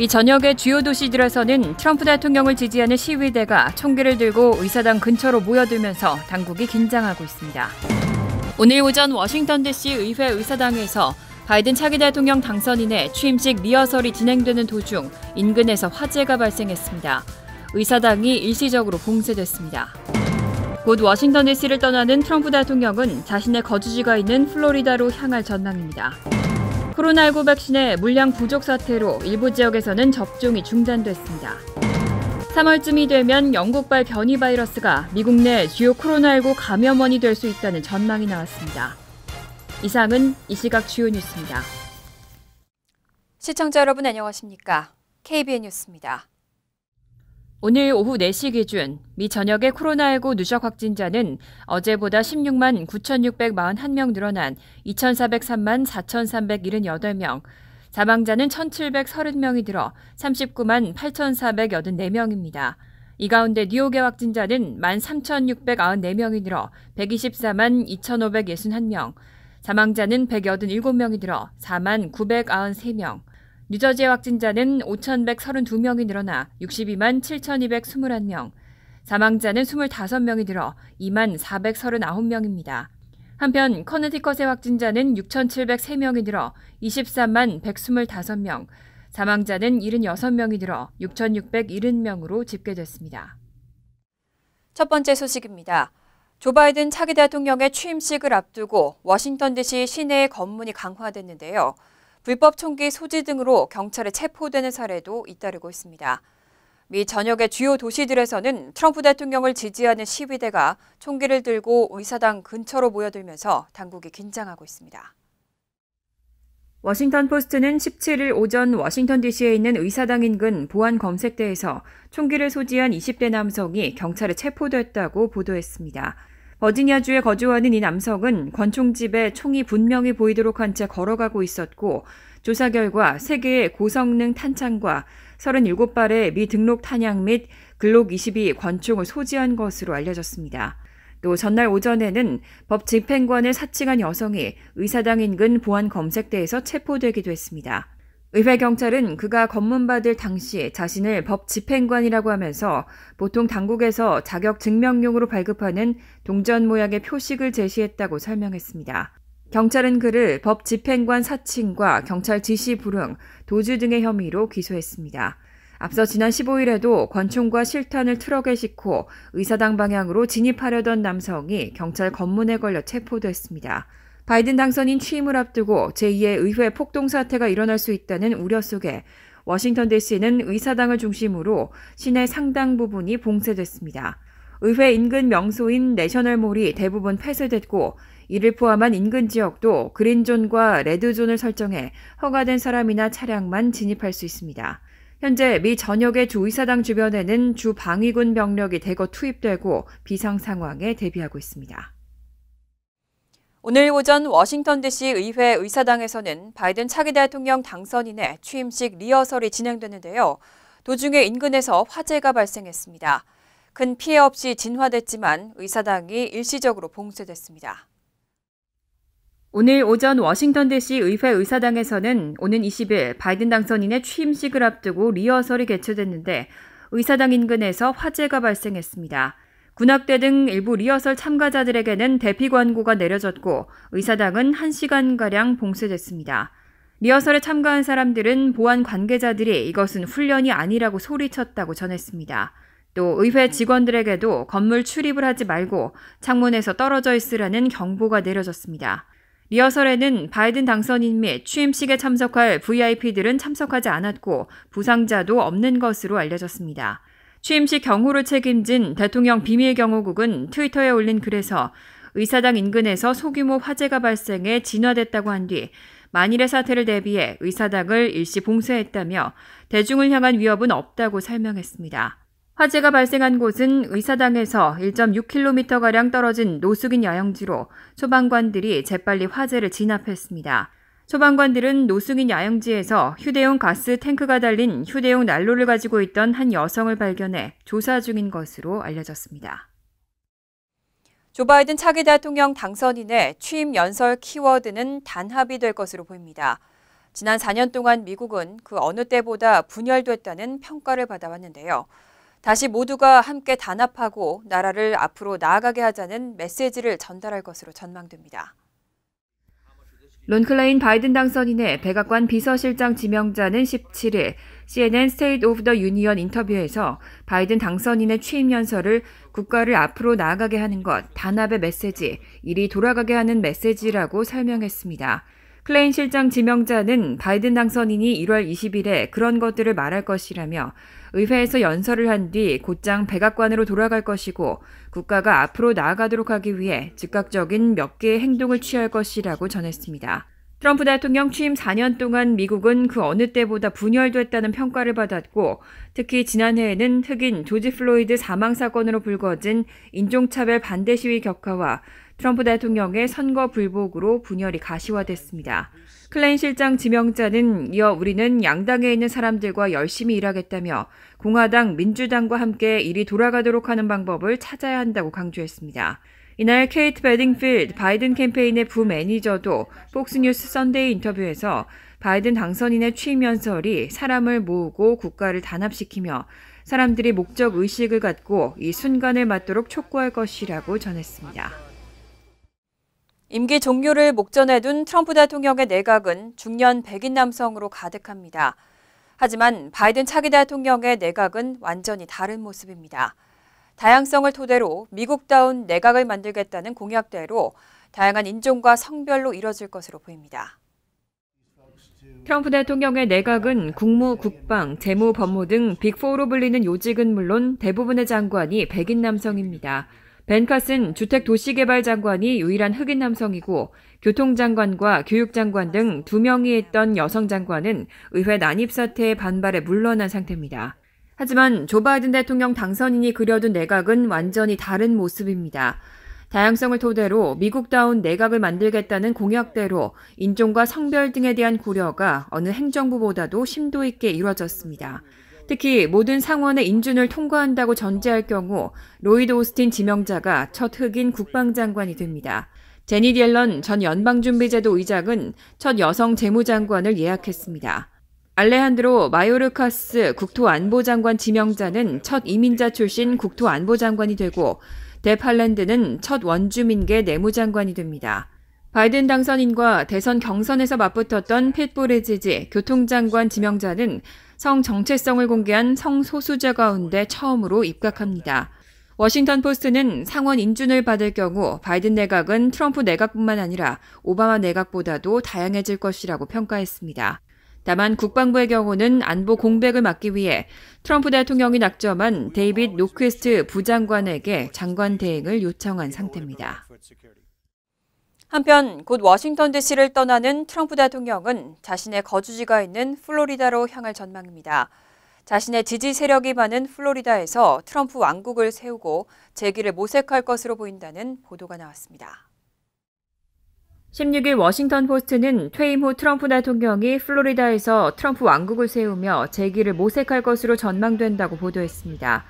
미 전역의 주요 도시들에서는 트럼프 대통령을 지지하는 시위대가 총기를 들고 의사당 근처로 모여들면서 당국이 긴장하고 있습니다. 오늘 오전 워싱턴 DC 의회 의사당에서 바이든 차기 대통령 당선인의 취임식 리허설이 진행되는 도중 인근에서 화재가 발생했습니다. 의사당이 일시적으로 봉쇄됐습니다. 곧 워싱턴 DC를 떠나는 트럼프 대통령은 자신의 거주지가 있는 플로리다로 향할 전망입니다. 코로나19 백신의 물량 부족 사태로 일부 지역에서는 접종이 중단됐습니다. 3월쯤이 되면 영국발 변이 바이러스가 미국 내 주요 코로나19 감염원이 될 수 있다는 전망이 나왔습니다. 이상은 이 시각 주요 뉴스입니다. 시청자 여러분 안녕하십니까? KBN 뉴스입니다. 오늘 오후 4시 기준 미 전역의 코로나19 누적 확진자는 어제보다 16만 9,641명 늘어난 2,403만 4,378명, 사망자는 1,730명이 들어 39만 8,484명입니다. 이 가운데 뉴욕의 확진자는 13,694명이 들어 124만 2,561명, 사망자는 187명이 들어 4만 993명, 뉴저지의 확진자는 5,132명이 늘어나 62만 7,221명, 사망자는 25명이 들어 2만 439명입니다. 한편 커네티컷의 확진자는 6,703명이 들어 23만 125명, 사망자는 76명이 들어 6,670명으로 집계됐습니다. 첫 번째 소식입니다. 조 바이든 차기 대통령의 취임식을 앞두고 워싱턴 DC 시내의 검문이 강화됐는데요. 불법 총기 소지 등으로 경찰에 체포되는 사례도 잇따르고 있습니다. 미 전역의 주요 도시들에서는 트럼프 대통령을 지지하는 시위대가 총기를 들고 의사당 근처로 모여들면서 당국이 긴장하고 있습니다. 워싱턴 포스트는 17일 오전 워싱턴 DC에 있는 의사당 인근 보안 검색대에서 총기를 소지한 20대 남성이 경찰에 체포됐다고 보도했습니다. 버지니아주에 거주하는 이 남성은 권총집에 총이 분명히 보이도록 한 채 걸어가고 있었고 조사 결과 3개의 고성능 탄창과 37발의 미등록 탄약 및 글록 22 권총을 소지한 것으로 알려졌습니다. 또 전날 오전에는 법 집행관을 사칭한 여성이 의사당 인근 보안 검색대에서 체포되기도 했습니다. 의회 경찰은 그가 검문받을 당시 자신을 법 집행관이라고 하면서 보통 당국에서 자격 증명용으로 발급하는 동전 모양의 표식을 제시했다고 설명했습니다. 경찰은 그를 법 집행관 사칭과 경찰 지시 불응, 도주 등의 혐의로 기소했습니다. 앞서 지난 15일에도 권총과 실탄을 트럭에 싣고 의사당 방향으로 진입하려던 남성이 경찰 검문에 걸려 체포됐습니다. 바이든 당선인 취임을 앞두고 제2의 의회 폭동 사태가 일어날 수 있다는 우려 속에 워싱턴 DC는 의사당을 중심으로 시내 상당 부분이 봉쇄됐습니다. 의회 인근 명소인 내셔널몰이 대부분 폐쇄됐고 이를 포함한 인근 지역도 그린존과 레드존을 설정해 허가된 사람이나 차량만 진입할 수 있습니다. 현재 미 전역의 주 의사당 주변에는 주 방위군 병력이 대거 투입되고 비상 상황에 대비하고 있습니다. 오늘 오전 워싱턴 DC 의회 의사당에서는 바이든 차기 대통령 당선인의 취임식 리허설이 진행됐는데요. 도중에 인근에서 화재가 발생했습니다. 큰 피해 없이 진화됐지만 의사당이 일시적으로 봉쇄됐습니다. 오늘 오전 워싱턴 DC 의회 의사당에서는 오는 20일 바이든 당선인의 취임식을 앞두고 리허설이 개최됐는데 의사당 인근에서 화재가 발생했습니다. 군악대 등 일부 리허설 참가자들에게는 대피 권고가 내려졌고 의사당은 1시간가량 봉쇄됐습니다. 리허설에 참가한 사람들은 보안 관계자들이 이것은 훈련이 아니라고 소리쳤다고 전했습니다. 또 의회 직원들에게도 건물 출입을 하지 말고 창문에서 떨어져 있으라는 경보가 내려졌습니다. 리허설에는 바이든 당선인 및 취임식에 참석할 VIP들은 참석하지 않았고 부상자도 없는 것으로 알려졌습니다. 취임식 경호를 책임진 대통령 비밀경호국은 트위터에 올린 글에서 의사당 인근에서 소규모 화재가 발생해 진화됐다고 한 뒤 만일의 사태를 대비해 의사당을 일시 봉쇄했다며 대중을 향한 위협은 없다고 설명했습니다. 화재가 발생한 곳은 의사당에서 1.6km가량 떨어진 노숙인 야영지로 소방관들이 재빨리 화재를 진압했습니다. 소방관들은 노숙인 야영지에서 휴대용 가스 탱크가 달린 휴대용 난로를 가지고 있던 한 여성을 발견해 조사 중인 것으로 알려졌습니다. 조 바이든 차기 대통령 당선인의 취임 연설 키워드는 단합이 될 것으로 보입니다. 지난 4년 동안 미국은 그 어느 때보다 분열됐다는 평가를 받아왔는데요. 다시 모두가 함께 단합하고 나라를 앞으로 나아가게 하자는 메시지를 전달할 것으로 전망됩니다. 론클레인 바이든 당선인의 백악관 비서실장 지명자는 17일 CNN State of the Union 인터뷰에서 바이든 당선인의 취임 연설을 국가를 앞으로 나아가게 하는 것, 단합의 메시지, 일이 돌아가게 하는 메시지라고 설명했습니다. 클레인 실장 지명자는 바이든 당선인이 1월 20일에 그런 것들을 말할 것이라며 의회에서 연설을 한 뒤 곧장 백악관으로 돌아갈 것이고 국가가 앞으로 나아가도록 하기 위해 즉각적인 몇 개의 행동을 취할 것이라고 전했습니다. 트럼프 대통령 취임 4년 동안 미국은 그 어느 때보다 분열됐다는 평가를 받았고 특히 지난해에는 흑인 조지 플로이드 사망 사건으로 불거진 인종차별 반대 시위 격화와 트럼프 대통령의 선거 불복으로 분열이 가시화됐습니다. 클레인 실장 지명자는 이어 우리는 양당에 있는 사람들과 열심히 일하겠다며 공화당, 민주당과 함께 일이 돌아가도록 하는 방법을 찾아야 한다고 강조했습니다. 이날 케이트 베딩필드 바이든 캠페인의 부매니저도 폭스뉴스 선데이 인터뷰에서 바이든 당선인의 취임 연설이 사람을 모으고 국가를 단합시키며 사람들이 목적 의식을 갖고 이 순간을 맞도록 촉구할 것이라고 전했습니다. 임기 종료를 목전에 둔 트럼프 대통령의 내각은 중년 백인 남성으로 가득합니다. 하지만 바이든 차기 대통령의 내각은 완전히 다른 모습입니다. 다양성을 토대로 미국다운 내각을 만들겠다는 공약대로 다양한 인종과 성별로 이뤄질 것으로 보입니다. 트럼프 대통령의 내각은 국무, 국방, 재무, 법무 등 빅4로 불리는 요직은 물론 대부분의 장관이 백인 남성입니다. 벤 카슨 주택도시개발 장관이 유일한 흑인 남성이고 교통장관과 교육장관 등 2명이 있던 여성 장관은 의회 난입 사태의 반발에 물러난 상태입니다. 하지만 조 바이든 대통령 당선인이 그려둔 내각은 완전히 다른 모습입니다. 다양성을 토대로 미국다운 내각을 만들겠다는 공약대로 인종과 성별 등에 대한 고려가 어느 행정부보다도 심도 있게 이루어졌습니다. 특히 모든 상원의 인준을 통과한다고 전제할 경우 로이드 오스틴 지명자가 첫 흑인 국방장관이 됩니다. 제니 옐런 전 연방준비제도 의장은 첫 여성 재무장관을 예약했습니다. 알레한드로 마요르카스 국토안보장관 지명자는 첫 이민자 출신 국토안보장관이 되고 뎁 할랜드는 첫 원주민계 내무장관이 됩니다. 바이든 당선인과 대선 경선에서 맞붙었던 핏 부티지지 교통장관 지명자는 성 정체성을 공개한 성소수자 가운데 처음으로 입각합니다. 워싱턴 포스트는 상원 인준을 받을 경우 바이든 내각은 트럼프 내각뿐만 아니라 오바마 내각보다도 다양해질 것이라고 평가했습니다. 다만 국방부의 경우는 안보 공백을 막기 위해 트럼프 대통령이 낙점한 데이빗 노퀴스트 부장관에게 장관 대행을 요청한 상태입니다. 한편 곧 워싱턴 DC를 떠나는 트럼프 대통령은 자신의 거주지가 있는 플로리다로 향할 전망입니다. 자신의 지지 세력이 많은 플로리다에서 트럼프 왕국을 세우고 재기를 모색할 것으로 보인다는 보도가 나왔습니다. 16일 워싱턴 포스트는 퇴임 후 트럼프 대통령이 플로리다에서 트럼프 왕국을 세우며 재기를 모색할 것으로 전망된다고 보도했습니다.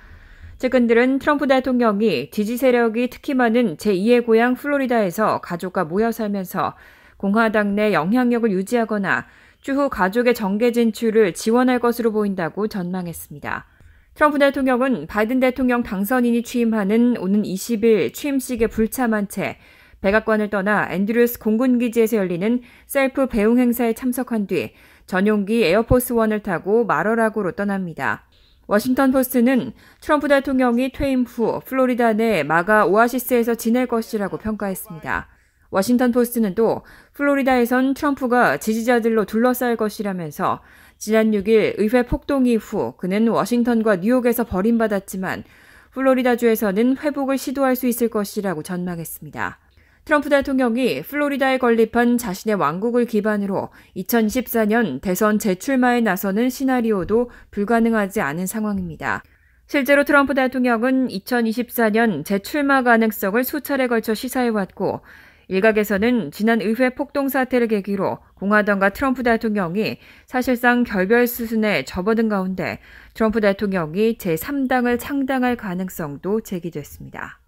최근들은 트럼프 대통령이 지지 세력이 특히 많은 제2의 고향 플로리다에서 가족과 모여 살면서 공화당 내 영향력을 유지하거나 추후 가족의 정계 진출을 지원할 것으로 보인다고 전망했습니다. 트럼프 대통령은 바이든 대통령 당선인이 취임하는 오는 20일 취임식에 불참한 채 백악관을 떠나 앤드루스 공군기지에서 열리는 셀프 배웅 행사에 참석한 뒤 전용기 에어포스원을 타고 마러라고로 떠납니다. 워싱턴 포스트는 트럼프 대통령이 퇴임 후 플로리다 내 마가 오아시스에서 지낼 것이라고 평가했습니다. 워싱턴 포스트는 또 플로리다에선 트럼프가 지지자들로 둘러싸일 것이라면서 지난 6일 의회 폭동 이후 그는 워싱턴과 뉴욕에서 버림받았지만 플로리다주에서는 회복을 시도할 수 있을 것이라고 전망했습니다. 트럼프 대통령이 플로리다에 건립한 자신의 왕국을 기반으로 2024년 대선 재출마에 나서는 시나리오도 불가능하지 않은 상황입니다. 실제로 트럼프 대통령은 2024년 재출마 가능성을 수차례 걸쳐 시사해왔고 일각에서는 지난 의회 폭동 사태를 계기로 공화당과 트럼프 대통령이 사실상 결별 수순에 접어든 가운데 트럼프 대통령이 제3당을 창당할 가능성도 제기됐습니다.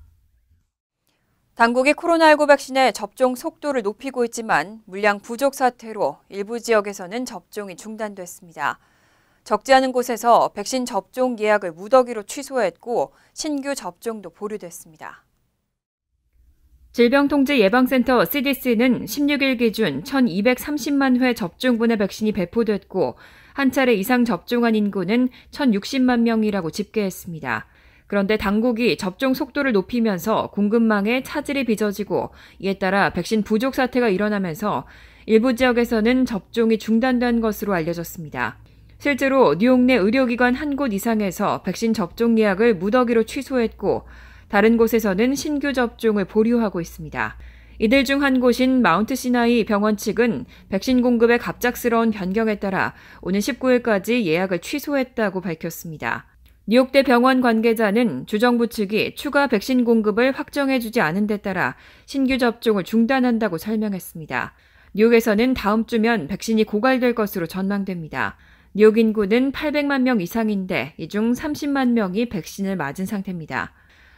당국이 코로나19 백신의 접종 속도를 높이고 있지만 물량 부족 사태로 일부 지역에서는 접종이 중단됐습니다. 적지 않은 곳에서 백신 접종 예약을 무더기로 취소했고 신규 접종도 보류됐습니다. 질병통제예방센터 CDC는 16일 기준 1,230만 회 접종분의 백신이 배포됐고 한 차례 이상 접종한 인구는 1,060만 명이라고 집계했습니다. 그런데 당국이 접종 속도를 높이면서 공급망에 차질이 빚어지고 이에 따라 백신 부족 사태가 일어나면서 일부 지역에서는 접종이 중단된 것으로 알려졌습니다. 실제로 뉴욕 내 의료기관 한 곳 이상에서 백신 접종 예약을 무더기로 취소했고 다른 곳에서는 신규 접종을 보류하고 있습니다. 이들 중 한 곳인 마운트 시나이 병원 측은 백신 공급의 갑작스러운 변경에 따라 오는 19일까지 예약을 취소했다고 밝혔습니다. 뉴욕대 병원 관계자는 주정부 측이 추가 백신 공급을 확정해주지 않은 데 따라 신규 접종을 중단한다고 설명했습니다. 뉴욕에서는 다음 주면 백신이 고갈될 것으로 전망됩니다. 뉴욕 인구는 800만 명 이상인데 이 중 30만 명이 백신을 맞은 상태입니다.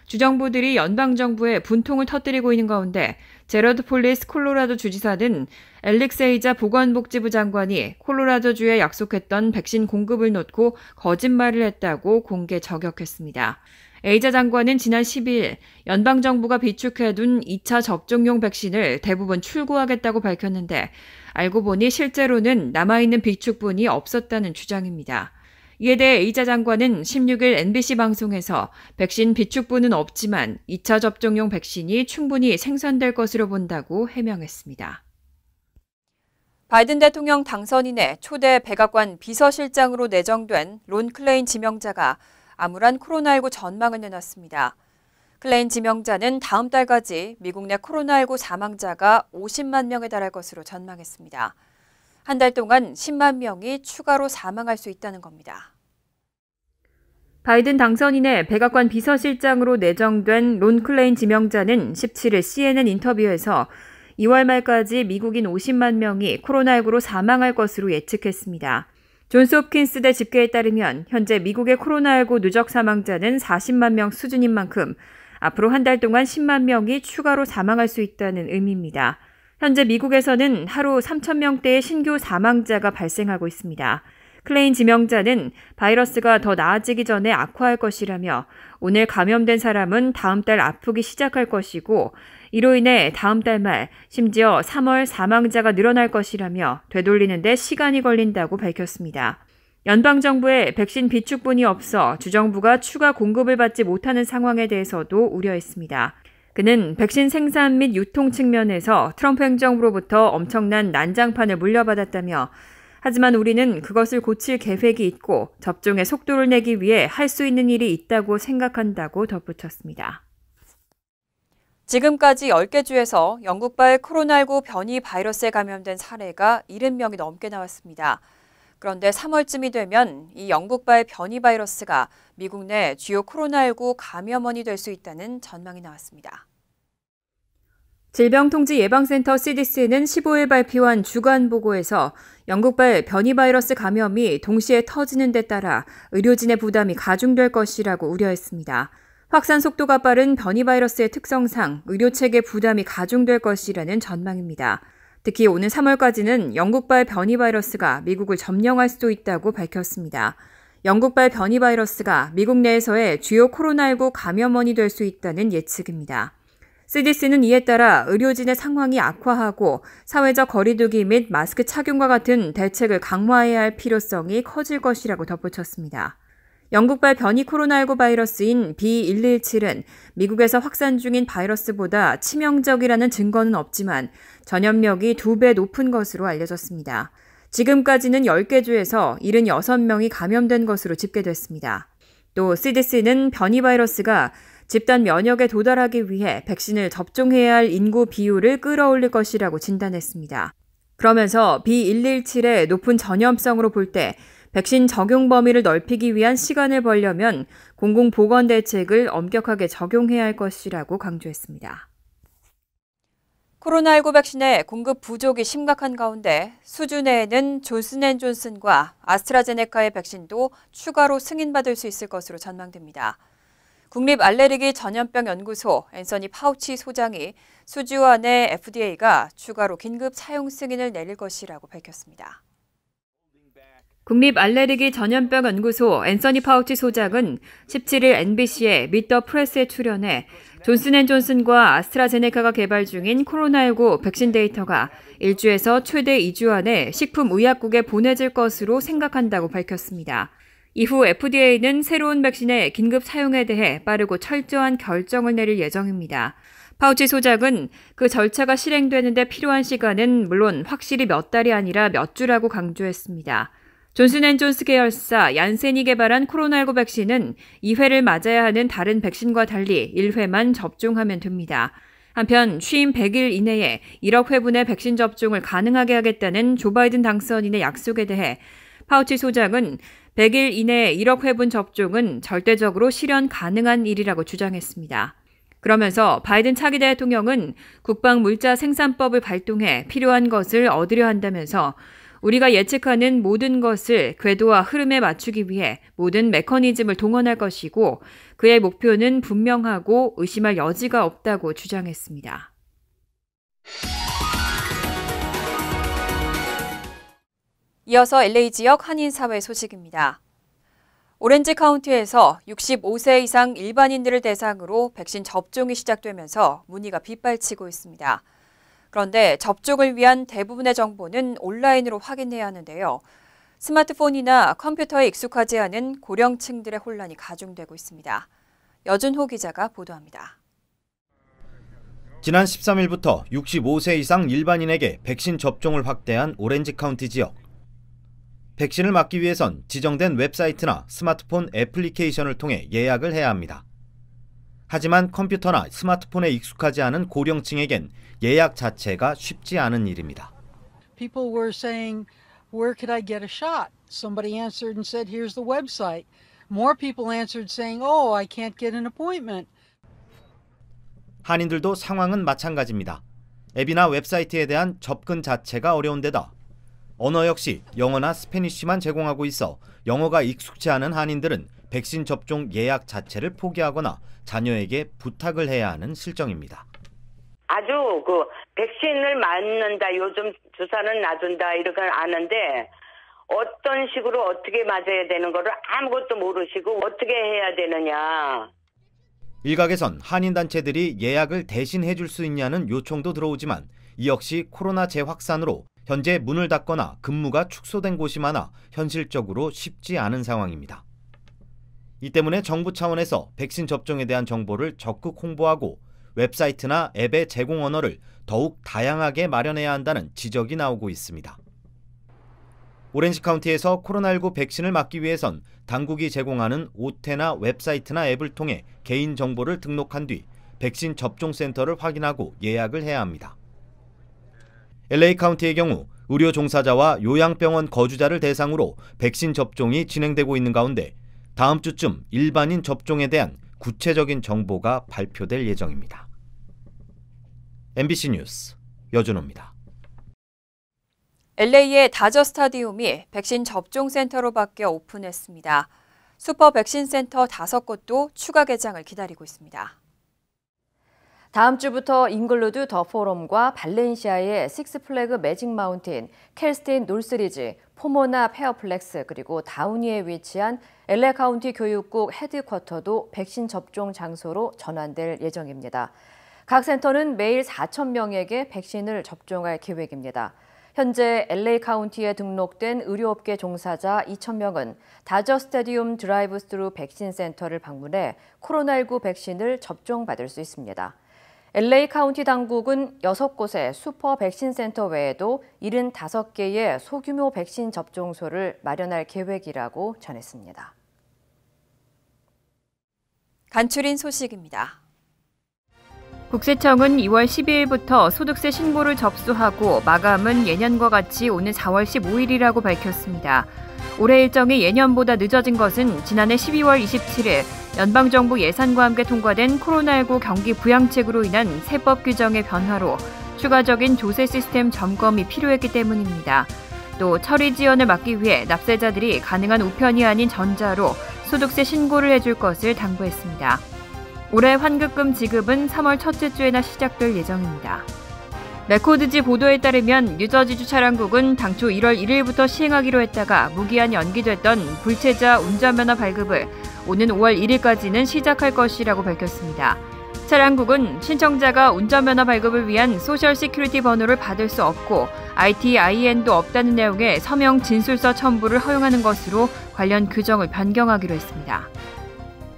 주정부들이 연방정부에 분통을 터뜨리고 있는 가운데 제러드 폴리스 콜로라도 주지사는 앨릭스 에이자 보건복지부 장관이 콜로라도주에 약속했던 백신 공급을 놓고 거짓말을 했다고 공개 저격했습니다. 에이자 장관은 지난 12일 연방정부가 비축해둔 2차 접종용 백신을 대부분 출고하겠다고 밝혔는데 알고 보니 실제로는 남아있는 비축분이 없었다는 주장입니다. 이에 대해 에이자 장관은 16일 NBC 방송에서 백신 비축분은 없지만 2차 접종용 백신이 충분히 생산될 것으로 본다고 해명했습니다. 바이든 대통령 당선인의 초대 백악관 비서실장으로 내정된 론 클레인 지명자가 암울한 코로나19 전망을 내놨습니다. 클레인 지명자는 다음 달까지 미국 내 코로나19 사망자가 50만 명에 달할 것으로 전망했습니다. 한 달 동안 10만 명이 추가로 사망할 수 있다는 겁니다. 바이든 당선인의 백악관 비서실장으로 내정된 론 클레인 지명자는 17일 CNN 인터뷰에서 2월 말까지 미국인 50만 명이 코로나19로 사망할 것으로 예측했습니다. 존스 홉킨스대 집계에 따르면 현재 미국의 코로나19 누적 사망자는 40만 명 수준인 만큼 앞으로 한 달 동안 10만 명이 추가로 사망할 수 있다는 의미입니다. 현재 미국에서는 하루 3,000명대의 신규 사망자가 발생하고 있습니다. 클레인 지명자는 바이러스가 더 나아지기 전에 악화할 것이라며 오늘 감염된 사람은 다음 달 아프기 시작할 것이고 이로 인해 다음 달 말 심지어 3월 사망자가 늘어날 것이라며 되돌리는 데 시간이 걸린다고 밝혔습니다. 연방정부에 백신 비축분이 없어 주정부가 추가 공급을 받지 못하는 상황에 대해서도 우려했습니다. 그는 백신 생산 및 유통 측면에서 트럼프 행정부로부터 엄청난 난장판을 물려받았다며 하지만 우리는 그것을 고칠 계획이 있고 접종의 속도를 내기 위해 할 수 있는 일이 있다고 생각한다고 덧붙였습니다. 지금까지 10개 주에서 영국발 코로나19 변이 바이러스에 감염된 사례가 70명이 넘게 나왔습니다. 그런데 3월쯤이 되면 이 영국발 변이 바이러스가 미국 내 주요 코로나19 감염원이 될 수 있다는 전망이 나왔습니다. 질병통제예방센터 CDC는 15일 발표한 주간 보고에서 영국발 변이 바이러스 감염이 동시에 터지는 데 따라 의료진의 부담이 가중될 것이라고 우려했습니다. 확산 속도가 빠른 변이 바이러스의 특성상 의료체계 부담이 가중될 것이라는 전망입니다. 특히 오는 3월까지는 영국발 변이 바이러스가 미국을 점령할 수도 있다고 밝혔습니다. 영국발 변이 바이러스가 미국 내에서의 주요 코로나19 감염원이 될 수 있다는 예측입니다. CDC는 이에 따라 의료진의 상황이 악화하고 사회적 거리두기 및 마스크 착용과 같은 대책을 강화해야 할 필요성이 커질 것이라고 덧붙였습니다. 영국발 변이 코로나19 바이러스인 B117은 미국에서 확산 중인 바이러스보다 치명적이라는 증거는 없지만 전염력이 2배 높은 것으로 알려졌습니다. 지금까지는 10개 주에서 76명이 감염된 것으로 집계됐습니다. 또 CDC는 변이 바이러스가 집단 면역에 도달하기 위해 백신을 접종해야 할 인구 비율을 끌어올릴 것이라고 진단했습니다. 그러면서 B117의 높은 전염성으로 볼 때 백신 적용 범위를 넓히기 위한 시간을 벌려면 공공보건 대책을 엄격하게 적용해야 할 것이라고 강조했습니다. 코로나19 백신의 공급 부족이 심각한 가운데 수주 내에는 존슨앤존슨과 아스트라제네카의 백신도 추가로 승인받을 수 있을 것으로 전망됩니다. 국립알레르기 전염병 연구소 앤서니 파우치 소장이 수주 안에 FDA가 추가로 긴급 사용 승인을 내릴 것이라고 밝혔습니다. 국립알레르기 전염병 연구소 앤서니 파우치 소장은 17일 NBC의 미트 더 프레스에 출연해 존슨앤존슨과 아스트라제네카가 개발 중인 코로나19 백신 데이터가 1주에서 최대 2주 안에 식품의약국에 보내질 것으로 생각한다고 밝혔습니다. 이후 FDA는 새로운 백신의 긴급 사용에 대해 빠르고 철저한 결정을 내릴 예정입니다. 파우치 소장은 그 절차가 실행되는데 필요한 시간은 물론 확실히 몇 달이 아니라 몇 주라고 강조했습니다. 존슨앤존스 계열사 얀센이 개발한 코로나19 백신은 2회를 맞아야 하는 다른 백신과 달리 1회만 접종하면 됩니다. 한편 취임 100일 이내에 1억 회분의 백신 접종을 가능하게 하겠다는 조 바이든 당선인의 약속에 대해 파우치 소장은 100일 이내에 1억 회분 접종은 절대적으로 실현 가능한 일이라고 주장했습니다. 그러면서 바이든 차기 대통령은 국방 물자 생산법을 발동해 필요한 것을 얻으려 한다면서 우리가 예측하는 모든 것을 궤도와 흐름에 맞추기 위해 모든 메커니즘을 동원할 것이고 그의 목표는 분명하고 의심할 여지가 없다고 주장했습니다. 이어서 LA 지역 한인사회 소식입니다. 오렌지 카운티에서 65세 이상 일반인들을 대상으로 백신 접종이 시작되면서 문의가 빗발치고 있습니다. 그런데 접종을 위한 대부분의 정보는 온라인으로 확인해야 하는데요. 스마트폰이나 컴퓨터에 익숙하지 않은 고령층들의 혼란이 가중되고 있습니다. 여준호 기자가 보도합니다. 지난 13일부터 65세 이상 일반인에게 백신 접종을 확대한 오렌지 카운티 지역. 백신을 맞기 위해선 지정된 웹사이트나 스마트폰 애플리케이션을 통해 예약을 해야 합니다. 하지만 컴퓨터나 스마트폰에 익숙하지 않은 고령층에겐 예약 자체가 쉽지 않은 일입니다. People were saying, "Where could I get a shot?" Somebody answered and said, "Here's the website." More people answered saying, "Oh, I can't get an appointment." 한인들도 상황은 마찬가지입니다. 앱이나 웹사이트에 대한 접근 자체가 어려운 데다 언어 역시 영어나 스페니쉬만 제공하고 있어 영어가 익숙치 않은 한인들은 백신 접종 예약 자체를 포기하거나 자녀에게 부탁을 해야 하는 실정입니다. 아주 백신을 맞는다, 요즘 주사는 놔준다 이렇게 아는데 어떤 식으로 어떻게 맞아야 되는 거를 아무것도 모르시고 어떻게 해야 되느냐. 일각에선 한인단체들이 예약을 대신 해줄 수 있냐는 요청도 들어오지만 이 역시 코로나 재확산으로 현재 문을 닫거나 근무가 축소된 곳이 많아 현실적으로 쉽지 않은 상황입니다. 이 때문에 정부 차원에서 백신 접종에 대한 정보를 적극 홍보하고 웹사이트나 앱의 제공 언어를 더욱 다양하게 마련해야 한다는 지적이 나오고 있습니다. 오렌지 카운티에서 코로나19 백신을 맞기 위해선 당국이 제공하는 오태나 웹사이트나 앱을 통해 개인 정보를 등록한 뒤 백신 접종 센터를 확인하고 예약을 해야 합니다. LA 카운티의 경우 의료 종사자와 요양병원 거주자를 대상으로 백신 접종이 진행되고 있는 가운데 다음 주쯤 일반인 접종에 대한 구체적인 정보가 발표될 예정입니다. MBC 뉴스 여준호입니다. LA의 다저 스타디움이 백신 접종 센터로 바뀌어 오픈했습니다. 슈퍼 백신 센터 5곳도 추가 개장을 기다리고 있습니다. 다음 주부터 잉글루드 더 포럼과 발렌시아의 식스플래그 매직 마운틴, 캘스틴 놀스리지, 포모나 페어플렉스 그리고 다우니에 위치한 LA 카운티 교육국 헤드쿼터도 백신 접종 장소로 전환될 예정입니다. 각 센터는 매일 4,000명에게 백신을 접종할 계획입니다. 현재 LA 카운티에 등록된 의료업계 종사자 2,000명은 다저 스타디움 드라이브 스루 백신 센터를 방문해 코로나19 백신을 접종받을 수 있습니다. LA 카운티 당국은 6곳의 슈퍼 백신 센터 외에도 75개의 소규모 백신 접종소를 마련할 계획이라고 전했습니다. 간추린 소식입니다. 국세청은 2월 12일부터 소득세 신고를 접수하고 마감은 예년과 같이 오는 4월 15일이라고 밝혔습니다. 올해 일정이 예년보다 늦어진 것은 지난해 12월 27일 연방정부 예산과 함께 통과된 코로나19 경기 부양책으로 인한 세법 규정의 변화로 추가적인 조세 시스템 점검이 필요했기 때문입니다. 또 처리 지연을 막기 위해 납세자들이 가능한 우편이 아닌 전자로 소득세 신고를 해줄 것을 당부했습니다. 올해 환급금 지급은 3월 첫째 주에나 시작될 예정입니다. 레코드지 보도에 따르면 뉴저지주 차량국은 당초 1월 1일부터 시행하기로 했다가 무기한 연기됐던 불체자 운전면허 발급을 오는 5월 1일까지는 시작할 것이라고 밝혔습니다. 차량국은 신청자가 운전면허 발급을 위한 소셜 시큐리티 번호를 받을 수 없고 ITIN도 없다는 내용의 서명 진술서 첨부를 허용하는 것으로 관련 규정을 변경하기로 했습니다.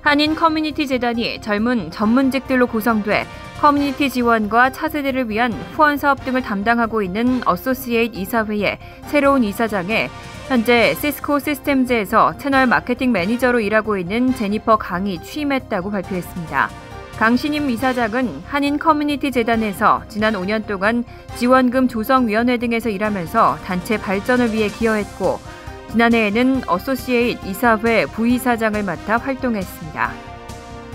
한인 커뮤니티 재단이 젊은 전문직들로 구성돼 커뮤니티 지원과 차세대를 위한 후원 사업 등을 담당하고 있는 어소시에이트 이사회의 새로운 이사장에 현재 시스코 시스템즈에서 채널 마케팅 매니저로 일하고 있는 제니퍼 강이 취임했다고 발표했습니다. 강 신임 이사장은 한인 커뮤니티 재단에서 지난 5년 동안 지원금 조성위원회 등에서 일하면서 단체 발전을 위해 기여했고 지난해에는 어소시에이트 이사회 부이사장을 맡아 활동했습니다.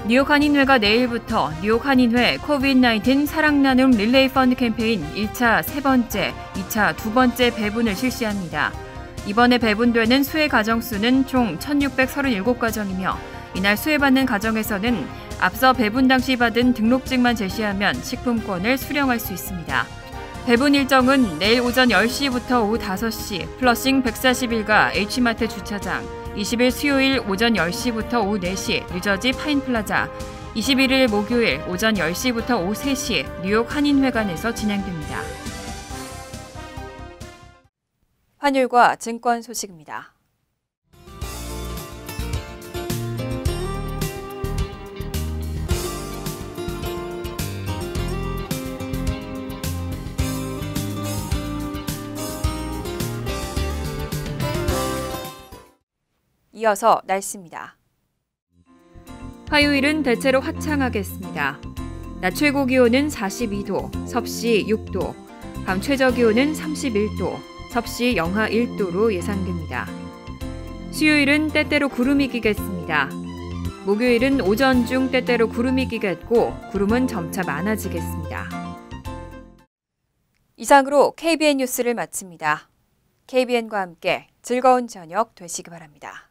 뉴욕 한인회가 내일부터 뉴욕 한인회 코비드-19 사랑 나눔 릴레이 펀드 캠페인 1차 3번째, 2차 2번째 배분을 실시합니다. 이번에 배분되는 수혜 가정 수는 총 1,637가정이며 이날 수혜받는 가정에서는 앞서 배분 당시 받은 등록증만 제시하면 식품권을 수령할 수 있습니다. 배분 일정은 내일 오전 10시부터 오후 5시 플러싱 141가 H마트 주차장, 20일 수요일 오전 10시부터 오후 4시 뉴저지 파인플라자, 21일 목요일 오전 10시부터 오후 3시 뉴욕 한인회관에서 진행됩니다. 환율과 증권 소식입니다. 이어서 날씨입니다. 화요일은 대체로 화창하겠습니다. 낮 최고 기온은 42도, 섭씨 6도, 밤 최저 기온은 31도, 섭씨 영하 1도로 예상됩니다. 수요일은 때때로 구름이 끼겠습니다. 목요일은 오전 중 때때로 구름이 끼겠고 구름은 점차 많아지겠습니다. 이상으로 KBN 뉴스를 마칩니다. KBN과 함께 즐거운 저녁 되시기 바랍니다.